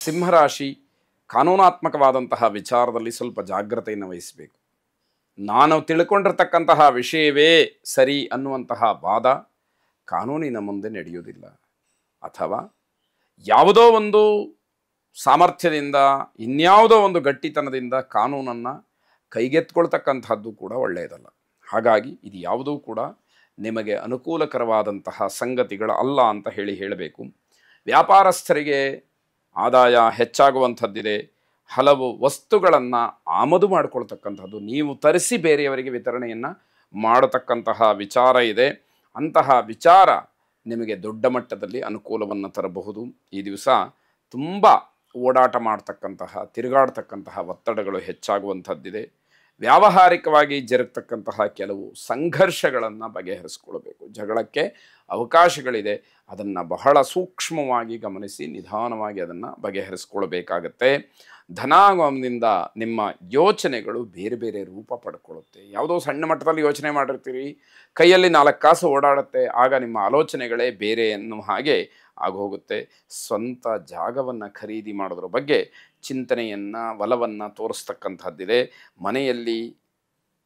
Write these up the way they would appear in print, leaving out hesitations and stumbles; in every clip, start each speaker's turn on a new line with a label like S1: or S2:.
S1: ಸಿಂಹರಾಶಿ ಕಾನೂನಾತ್ಮಕವಾದಂತಹ ವಿಚಾರದಲ್ಲಿ ಸ್ವಲ್ಪ ಜಾಗ್ರತೆಯನ್ನು ವಹಿಸಬೇಕು. ನಾನು ತಿಳ್ಕೊಂಡಿರ್ತಕ್ಕಂತಹ ವಿಷಯವೇ ಸರಿ ಅನ್ನುವಂತಹ ವಾದ ಕಾನೂನಿನ ಮುಂದೆ ನಡೆಯುವುದಿಲ್ಲ. ಅಥವಾ ಯಾವುದೋ ಒಂದು ಸಾಮರ್ಥ್ಯದಿಂದ ಇನ್ಯಾವುದೋ ಒಂದು ಗಟ್ಟಿತನದಿಂದ ಕಾನೂನನ್ನು ಕೈಗೆತ್ಕೊಳ್ತಕ್ಕಂಥದ್ದು ಕೂಡ ಒಳ್ಳೆಯದಲ್ಲ. ಹಾಗಾಗಿ ಇದು ಯಾವುದೂ ಕೂಡ ನಿಮಗೆ ಅನುಕೂಲಕರವಾದಂತಹ ಸಂಗತಿಗಳು ಅಲ್ಲ ಅಂತ ಹೇಳಬೇಕು. ವ್ಯಾಪಾರಸ್ಥರಿಗೆ ಆದಾಯ ಹೆಚ್ಚಾಗುವಂಥದ್ದಿದೆ. ಹಲವು ವಸ್ತುಗಳನ್ನು ಆಮದು ಮಾಡಿಕೊಳ್ತಕ್ಕಂಥದ್ದು, ನೀವು ತರಿಸಿ ಬೇರೆಯವರಿಗೆ ವಿತರಣೆಯನ್ನು ಮಾಡತಕ್ಕಂತಹ ವಿಚಾರ ಇದೆ. ಅಂತಹ ವಿಚಾರ ನಿಮಗೆ ದೊಡ್ಡ ಮಟ್ಟದಲ್ಲಿ ಅನುಕೂಲವನ್ನು ತರಬಹುದು. ಈ ದಿವಸ ತುಂಬ ಓಡಾಟ ಮಾಡ್ತಕ್ಕಂತಹ, ತಿರುಗಾಡ್ತಕ್ಕಂತಹ ಒತ್ತಡಗಳು ಹೆಚ್ಚಾಗುವಂಥದ್ದಿದೆ. ವ್ಯಾವಹಾರಿಕವಾಗಿ ಜರುಗತಕ್ಕಂತಹ ಕೆಲವು ಸಂಘರ್ಷಗಳನ್ನು ಬಗೆಹರಿಸ್ಕೊಳ್ಬೇಕು. ಜಗಳಕ್ಕೆ ಅವಕಾಶಗಳಿದೆ, ಅದನ್ನು ಬಹಳ ಸೂಕ್ಷ್ಮವಾಗಿ ಗಮನಿಸಿ ನಿಧಾನವಾಗಿ ಅದನ್ನು ಬಗೆಹರಿಸ್ಕೊಳ್ಬೇಕಾಗತ್ತೆ. ಧನಾಗಮನದಿಂದ ನಿಮ್ಮ ಯೋಚನೆಗಳು ಬೇರೆ ಬೇರೆ ರೂಪ ಪಡ್ಕೊಳ್ಳುತ್ತೆ. ಯಾವುದೋ ಸಣ್ಣ ಮಟ್ಟದಲ್ಲಿ ಯೋಚನೆ ಮಾಡಿರ್ತೀರಿ, ಕೈಯಲ್ಲಿ 4 ಕಾಸು ಓಡಾಡುತ್ತೆ, ಆಗ ನಿಮ್ಮ ಆಲೋಚನೆಗಳೇ ಬೇರೆ ಎನ್ನುವ ಹಾಗೆ ಆಗೋಗುತ್ತೆ. ಸ್ವಂತ ಜಾಗವನ್ನು ಖರೀದಿ ಮಾಡೋದ್ರ ಬಗ್ಗೆ ಚಿಂತನೆಯನ್ನು, ಒಲವನ್ನು ತೋರಿಸ್ತಕ್ಕಂಥದ್ದಿದೆ. ಮನೆಯಲ್ಲಿ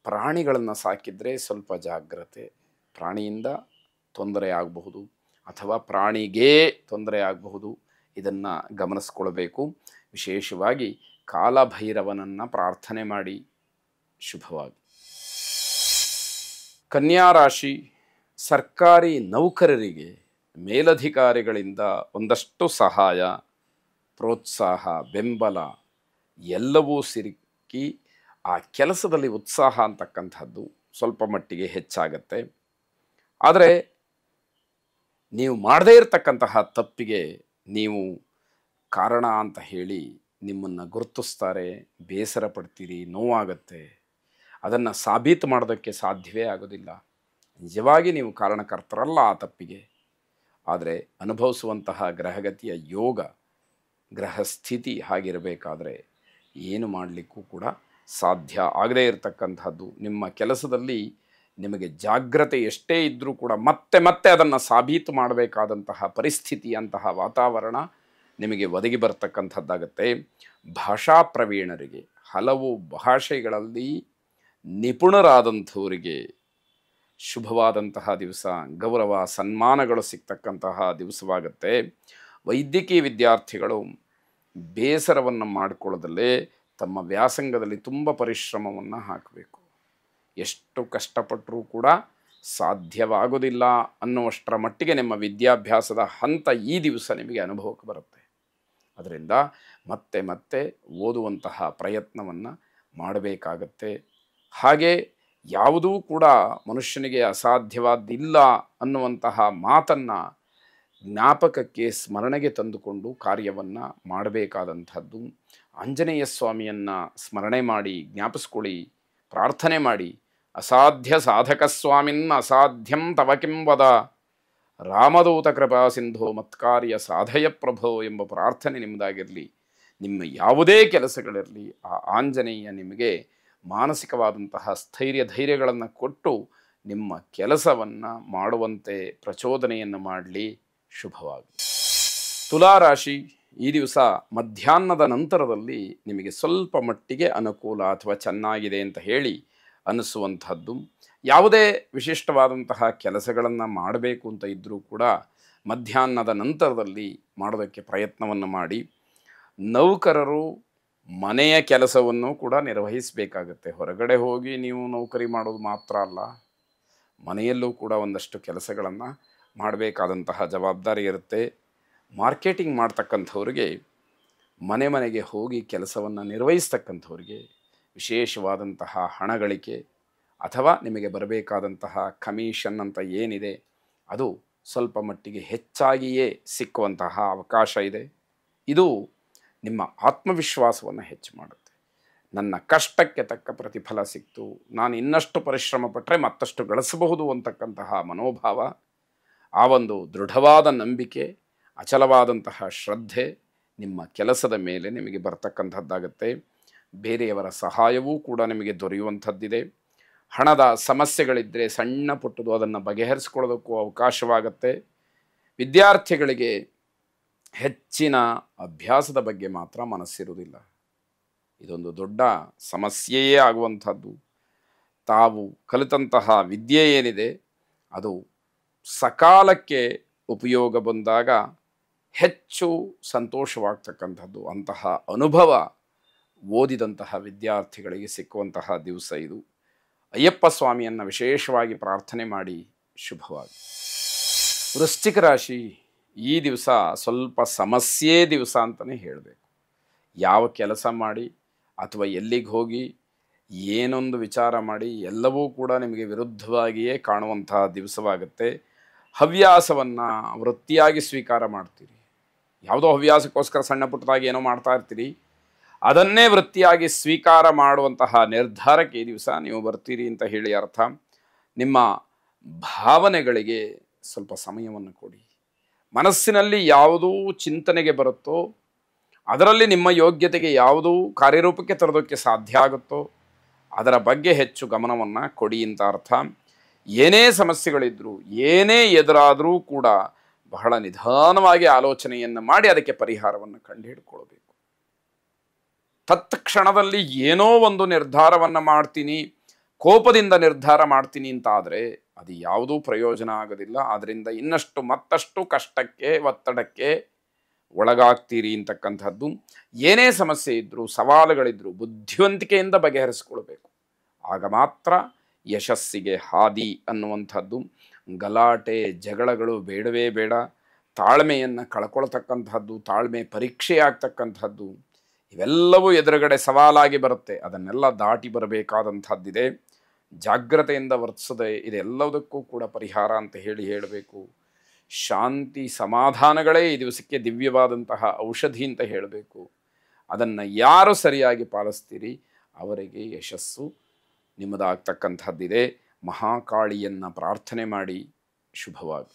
S1: ಪ್ರಾಣಿಗಳನ್ನು ಸಾಕಿದರೆ ಸ್ವಲ್ಪ ಜಾಗ್ರತೆ. ಪ್ರಾಣಿಯಿಂದ ತೊಂದರೆ ಆಗಬಹುದು ಅಥವಾ ಪ್ರಾಣಿಗೇ ತೊಂದರೆ ಆಗಬಹುದು. ಇದನ್ನು ಗಮನಿಸ್ಕೊಳ್ಬೇಕು. ವಿಶೇಷವಾಗಿ ಕಾಲಭೈರವನನ್ನು ಪ್ರಾರ್ಥನೆ ಮಾಡಿ. ಶುಭವಾಗಿ. ಕನ್ಯಾ ರಾಶಿ ಸರ್ಕಾರಿ ನೌಕರರಿಗೆ ಮೇಲಧಿಕಾರಿಗಳಿಂದ ಒಂದಷ್ಟು ಸಹಾಯ, ಪ್ರೋತ್ಸಾಹ, ಬೆಂಬಲ ಎಲ್ಲವೂ ಸಿಕ್ಕಿ ಆ ಕೆಲಸದಲ್ಲಿ ಉತ್ಸಾಹ ಅಂತಕ್ಕಂಥದ್ದು ಸ್ವಲ್ಪ ಮಟ್ಟಿಗೆ ಹೆಚ್ಚಾಗತ್ತೆ. ಆದರೆ ನೀವು ಮಾಡದೇ ಇರತಕ್ಕಂತಹ ತಪ್ಪಿಗೆ ನೀವು ಕಾರಣ ಅಂತ ಹೇಳಿ ನಿಮ್ಮನ್ನು ಗುರುತಿಸ್ತಾರೆ, ಬೇಸರ ಪಡ್ತೀರಿ, ನೋವಾಗತ್ತೆ. ಅದನ್ನು ಸಾಬೀತು ಮಾಡೋದಕ್ಕೆ ಸಾಧ್ಯವೇ ಆಗೋದಿಲ್ಲ. ನಿಜವಾಗಿ ನೀವು ಕಾರಣಕರ್ತರಲ್ಲ ಆ ತಪ್ಪಿಗೆ. ಆದರೆ ಅನುಭವಿಸುವಂತಹ ಗ್ರಹಗತಿಯ ಯೋಗ, ಗ್ರಹ ಸ್ಥಿತಿ ಹಾಗಿರಬೇಕಾದ್ರೆ ಏನು ಮಾಡಲಿಕ್ಕೂ ಕೂಡ ಸಾಧ್ಯ ಆಗದೇ ಇರತಕ್ಕಂಥದ್ದು. ನಿಮ್ಮ ಕೆಲಸದಲ್ಲಿ ನಿಮಗೆ ಜಾಗ್ರತೆ ಎಷ್ಟೇ ಇದ್ದರೂ ಕೂಡ ಮತ್ತೆ ಮತ್ತೆ ಅದನ್ನು ಸಾಬೀತು ಮಾಡಬೇಕಾದಂತಹ ಪರಿಸ್ಥಿತಿ, ಅಂತಹ ವಾತಾವರಣ ನಿಮಗೆ ಒದಗಿ ಬರ್ತಕ್ಕಂಥದ್ದಾಗತ್ತೆ. ಭಾಷಾ ಪ್ರವೀಣರಿಗೆ, ಹಲವು ಭಾಷೆಗಳಲ್ಲಿ ನಿಪುಣರಾದಂಥವರಿಗೆ ಶುಭವಾದಂತಹ ದಿವಸ. ಗೌರವ ಸನ್ಮಾನಗಳು ಸಿಗ್ತಕ್ಕಂತಹ ದಿವಸವಾಗುತ್ತೆ. ವೈದ್ಯಕೀಯ ವಿದ್ಯಾರ್ಥಿಗಳು ಬೇಸರವನ್ನು ಮಾಡಿಕೊಳ್ಳದಲ್ಲೇ ತಮ್ಮ ವ್ಯಾಸಂಗದಲ್ಲಿ ತುಂಬ ಪರಿಶ್ರಮವನ್ನು ಹಾಕಬೇಕು. ಎಷ್ಟು ಕಷ್ಟಪಟ್ಟರೂ ಕೂಡ ಸಾಧ್ಯವಾಗೋದಿಲ್ಲ ಅನ್ನುವಷ್ಟರ ಮಟ್ಟಿಗೆ ನಿಮ್ಮ ವಿದ್ಯಾಭ್ಯಾಸದ ಹಂತ ಈ ದಿವಸ ನಿಮಗೆ ಅನುಭವಕ್ಕೆ ಬರುತ್ತೆ. ಅದರಿಂದ ಮತ್ತೆ ಮತ್ತೆ ಓದುವಂತಹ ಪ್ರಯತ್ನವನ್ನು ಮಾಡಬೇಕಾಗತ್ತೆ. ಹಾಗೆ ಯಾವುದೂ ಕೂಡ ಮನುಷ್ಯನಿಗೆ ಅಸಾಧ್ಯವಾದ್ದಿಲ್ಲ ಅನ್ನುವಂತಹ ಮಾತನ್ನು ಜ್ಞಾಪಕಕ್ಕೆ, ಸ್ಮರಣೆಗೆ ತಂದುಕೊಂಡು ಕಾರ್ಯವನ್ನು ಮಾಡಬೇಕಾದಂಥದ್ದು. ಆಂಜನೇಯ ಸ್ವಾಮಿಯನ್ನು ಸ್ಮರಣೆ ಮಾಡಿ, ಜ್ಞಾಪಿಸ್ಕೊಳ್ಳಿ, ಪ್ರಾರ್ಥನೆ ಮಾಡಿ. ಅಸಾಧ್ಯ ಸಾಧಕ ಸ್ವಾಮಿನ್ ಅಸಾಧ್ಯಂ ತವ ಕಿಂವದ, ರಾಮದೂತ ಕೃಪಾ ಸಿಂಧೋ ಮತ್ಕಾರ್ಯ ಸಾಧಯ ಪ್ರಭೋ ಎಂಬ ಪ್ರಾರ್ಥನೆ ನಿಮ್ಮದಾಗಿರಲಿ. ನಿಮ್ಮ ಯಾವುದೇ ಕೆಲಸಗಳಿರಲಿ, ಆ ಆಂಜನೇಯ ನಿಮಗೆ ಮಾನಸಿಕವಾದಂತಹ ಸ್ಥೈರ್ಯ ಧೈರ್ಯಗಳನ್ನು ಕೊಟ್ಟು ನಿಮ್ಮ ಕೆಲಸವನ್ನು ಮಾಡುವಂತೆ ಪ್ರಚೋದನೆಯನ್ನು ಮಾಡಲಿ. ಶುಭವಾಗಿ. ತುಲಾರಾಶಿ ಈ ದಿವಸ ಮಧ್ಯಾಹ್ನದ ನಂತರದಲ್ಲಿ ನಿಮಗೆ ಸ್ವಲ್ಪ ಮಟ್ಟಿಗೆ ಅನುಕೂಲ ಅಥವಾ ಚೆನ್ನಾಗಿದೆ ಅಂತ ಹೇಳಿ ಅನ್ನಿಸುವಂಥದ್ದು. ಯಾವುದೇ ವಿಶಿಷ್ಟವಾದಂತಹ ಕೆಲಸಗಳನ್ನು ಮಾಡಬೇಕು ಅಂತ ಇದ್ದರೂ ಕೂಡ ಮಧ್ಯಾಹ್ನದ ನಂತರದಲ್ಲಿ ಮಾಡೋದಕ್ಕೆ ಪ್ರಯತ್ನವನ್ನು ಮಾಡಿ. ನೌಕರರು ಮನೆಯ ಕೆಲಸವನ್ನು ಕೂಡ ನಿರ್ವಹಿಸಬೇಕಾಗತ್ತೆ. ಹೊರಗಡೆ ಹೋಗಿ ನೀವು ನೌಕರಿ ಮಾಡೋದು ಮಾತ್ರ ಅಲ್ಲ, ಮನೆಯಲ್ಲೂ ಕೂಡ ಒಂದಷ್ಟು ಕೆಲಸಗಳನ್ನು ಮಾಡಬೇಕಾದಂತಹ ಜವಾಬ್ದಾರಿ ಇರುತ್ತೆ. ಮಾರ್ಕೆಟಿಂಗ್ ಮಾಡ್ತಕ್ಕಂಥವ್ರಿಗೆ, ಮನೆ ಮನೆಗೆ ಹೋಗಿ ಕೆಲಸವನ್ನು ನಿರ್ವಹಿಸ್ತಕ್ಕಂಥವ್ರಿಗೆ ವಿಶೇಷವಾದಂತಹ ಹಣಗಳಿಕೆ ಅಥವಾ ನಿಮಗೆ ಬರಬೇಕಾದಂತಹ ಕಮಿಷನ್ ಅಂತ ಏನಿದೆ ಅದು ಸ್ವಲ್ಪ ಮಟ್ಟಿಗೆ ಹೆಚ್ಚಾಗಿಯೇ ಸಿಕ್ಕುವಂತಹ ಅವಕಾಶ ಇದೆ. ಇದು ನಿಮ್ಮ ಆತ್ಮವಿಶ್ವಾಸವನ್ನು ಹೆಚ್ಚು ಮಾಡುತ್ತೆ. ನನ್ನ ಕಷ್ಟಕ್ಕೆ ತಕ್ಕ ಪ್ರತಿಫಲ ಸಿಕ್ತು, ನಾನು ಇನ್ನಷ್ಟು ಪರಿಶ್ರಮ ಪಟ್ಟರೆ ಮತ್ತಷ್ಟು ಗಳಿಸಬಹುದು ಅಂತಕ್ಕಂತಹ ಮನೋಭಾವ, ಆ ಒಂದು ದೃಢವಾದ ನಂಬಿಕೆ, ಅಚಲವಾದಂತಹ ಶ್ರದ್ಧೆ ನಿಮ್ಮ ಕೆಲಸದ ಮೇಲೆ ನಿಮಗೆ ಬರ್ತಕ್ಕಂಥದ್ದಾಗತ್ತೆ. ಬೇರೆಯವರ ಸಹಾಯವೂ ಕೂಡ ನಿಮಗೆ ದೊರೆಯುವಂಥದ್ದಿದೆ. ಹಣದ ಸಮಸ್ಯೆಗಳಿದ್ದರೆ ಸಣ್ಣ ಪುಟ್ಟದು ಅದನ್ನು ಬಗೆಹರಿಸ್ಕೊಳ್ಳೋದಕ್ಕೂ ಅವಕಾಶವಾಗತ್ತೆ. ವಿದ್ಯಾರ್ಥಿಗಳಿಗೆ ಹೆಚ್ಚಿನ ಅಭ್ಯಾಸದ ಬಗ್ಗೆ ಮಾತ್ರ ಮನಸ್ಸಿರುವುದಿಲ್ಲ. ಇದೊಂದು ದೊಡ್ಡ ಸಮಸ್ಯೆಯೇ ಆಗುವಂಥದ್ದು. ತಾವು ಕಲಿತಂತಹ ವಿದ್ಯೆ ಏನಿದೆ ಅದು ಸಕಾಲಕ್ಕೆ ಉಪಯೋಗ ಬಂದಾಗ ಹೆಚ್ಚು ಸಂತೋಷವಾಗ್ತಕ್ಕಂಥದ್ದು. ಅಂತಹ ಅನುಭವ ಓದಿದಂತಹ ವಿದ್ಯಾರ್ಥಿಗಳಿಗೆ ಸಿಕ್ಕುವಂತಹ ದಿವಸ ಇದು. ಅಯ್ಯಪ್ಪ ಸ್ವಾಮಿಯನ್ನು ವಿಶೇಷವಾಗಿ ಪ್ರಾರ್ಥನೆ ಮಾಡಿ ಶುಭವಾಗಿ. ವೃಶ್ಚಿಕ ರಾಶಿ, ಈ ದಿವಸ ಸ್ವಲ್ಪ ಸಮಸ್ಯೆ ದಿವಸ ಅಂತಲೇ ಹೇಳಬೇಕು. ಯಾವ ಕೆಲಸ ಮಾಡಿ ಅಥವಾ ಎಲ್ಲಿಗೆ ಹೋಗಿ ಏನೊಂದು ವಿಚಾರ ಮಾಡಿ ಎಲ್ಲವೂ ಕೂಡ ನಿಮಗೆ ವಿರುದ್ಧವಾಗಿಯೇ ಕಾಣುವಂತಹ ದಿವಸವಾಗುತ್ತೆ. ಹವ್ಯಾಸವನ್ನು ವೃತ್ತಿಯಾಗಿ ಸ್ವೀಕಾರ ಮಾಡ್ತೀರಿ. ಯಾವುದೋ ಹವ್ಯಾಸಕ್ಕೋಸ್ಕರ ಸಣ್ಣ ಪುಟ್ಟದಾಗಿ ಏನೋ ಮಾಡ್ತಾ ಇರ್ತೀರಿ, ಅದನ್ನೇ ವೃತ್ತಿಯಾಗಿ ಸ್ವೀಕಾರ ಮಾಡುವಂತಹ ನಿರ್ಧಾರಕ್ಕೆ ಈ ದಿವಸ ನೀವು ಬರ್ತೀರಿ ಅಂತ ಹೇಳಿ ಅರ್ಥ. ನಿಮ್ಮ ಭಾವನೆಗಳಿಗೆ ಸ್ವಲ್ಪ ಸಮಯವನ್ನು ಕೊಡಿ. ಮನಸ್ಸಿನಲ್ಲಿ ಯಾವುದೂ ಚಿಂತನೆಗೆ ಬರುತ್ತೋ, ಅದರಲ್ಲಿ ನಿಮ್ಮ ಯೋಗ್ಯತೆಗೆ ಯಾವುದೂ ಕಾರ್ಯರೂಪಕ್ಕೆ ತರೋದಕ್ಕೆ ಸಾಧ್ಯ ಆಗುತ್ತೋ ಅದರ ಬಗ್ಗೆ ಹೆಚ್ಚು ಗಮನವನ್ನು ಕೊಡಿ ಅಂತ ಅರ್ಥ. ಏನೇ ಸಮಸ್ಯೆಗಳಿದ್ದರೂ, ಏನೇ ಎದುರಾದರೂ ಕೂಡ ಬಹಳ ನಿಧಾನವಾಗಿ ಆಲೋಚನೆಯನ್ನು ಮಾಡಿ ಅದಕ್ಕೆ ಪರಿಹಾರವನ್ನು ಕಂಡುಹಿಡ್ಕೊಳ್ಬೇಕು. ತತ್ಕ್ಷಣದಲ್ಲಿ ಏನೋ ಒಂದು ನಿರ್ಧಾರವನ್ನು ಮಾಡ್ತೀನಿ, ಕೋಪದಿಂದ ನಿರ್ಧಾರ ಮಾಡ್ತೀನಿ ಅಂತಾದರೆ ಅದು ಯಾವುದೂ ಪ್ರಯೋಜನ ಆಗೋದಿಲ್ಲ. ಆದ್ದರಿಂದ ಇನ್ನಷ್ಟು ಮತ್ತಷ್ಟು ಕಷ್ಟಕ್ಕೆ, ಒತ್ತಡಕ್ಕೆ ಒಳಗಾಗ್ತೀರಿ ಅಂತಕ್ಕಂಥದ್ದು. ಏನೇ ಸಮಸ್ಯೆ ಇದ್ದರೂ, ಸವಾಲುಗಳಿದ್ದರೂ ಬುದ್ಧಿವಂತಿಕೆಯಿಂದ ಬಗೆಹರಿಸ್ಕೊಳ್ಬೇಕು. ಆಗ ಮಾತ್ರ ಯಶಸ್ಸಿಗೆ ಹಾದಿ ಅನ್ನುವಂಥದ್ದು. ಗಲಾಟೆ ಜಗಳಗಳು ಬೇಡವೇ ಬೇಡ. ತಾಳ್ಮೆಯನ್ನು ಕಳ್ಕೊಳ್ತಕ್ಕಂಥದ್ದು, ತಾಳ್ಮೆ ಪರೀಕ್ಷೆಯಾಗ್ತಕ್ಕಂಥದ್ದು, ಇವೆಲ್ಲವೂ ಎದುರುಗಡೆ ಸವಾಲಾಗಿ ಬರುತ್ತೆ. ಅದನ್ನೆಲ್ಲ ದಾಟಿ ಬರಬೇಕಾದಂಥದ್ದಿದೆ. ಜಾಗ್ರತೆಯಿಂದ ವರ್ತಿಸದೆ ಇದೆಲ್ಲದಕ್ಕೂ ಕೂಡ ಪರಿಹಾರ ಅಂತ ಹೇಳಬೇಕು. ಶಾಂತಿ ಸಮಾಧಾನಗಳೇ ಈ ದಿವಸಕ್ಕೆ ದಿವ್ಯವಾದಂತಹ ಔಷಧಿ ಅಂತ ಹೇಳಬೇಕು. ಅದನ್ನು ಯಾರು ಸರಿಯಾಗಿ ಪಾಲಿಸ್ತೀರಿ ಅವರಿಗೆ ಯಶಸ್ಸು ನಿಮ್ಮದಾಗ್ತಕ್ಕಂಥದ್ದಿದೆ. ಮಹಾಕಾಳಿಯನ್ನು ಪ್ರಾರ್ಥನೆ ಮಾಡಿ ಶುಭವಾಗಿ.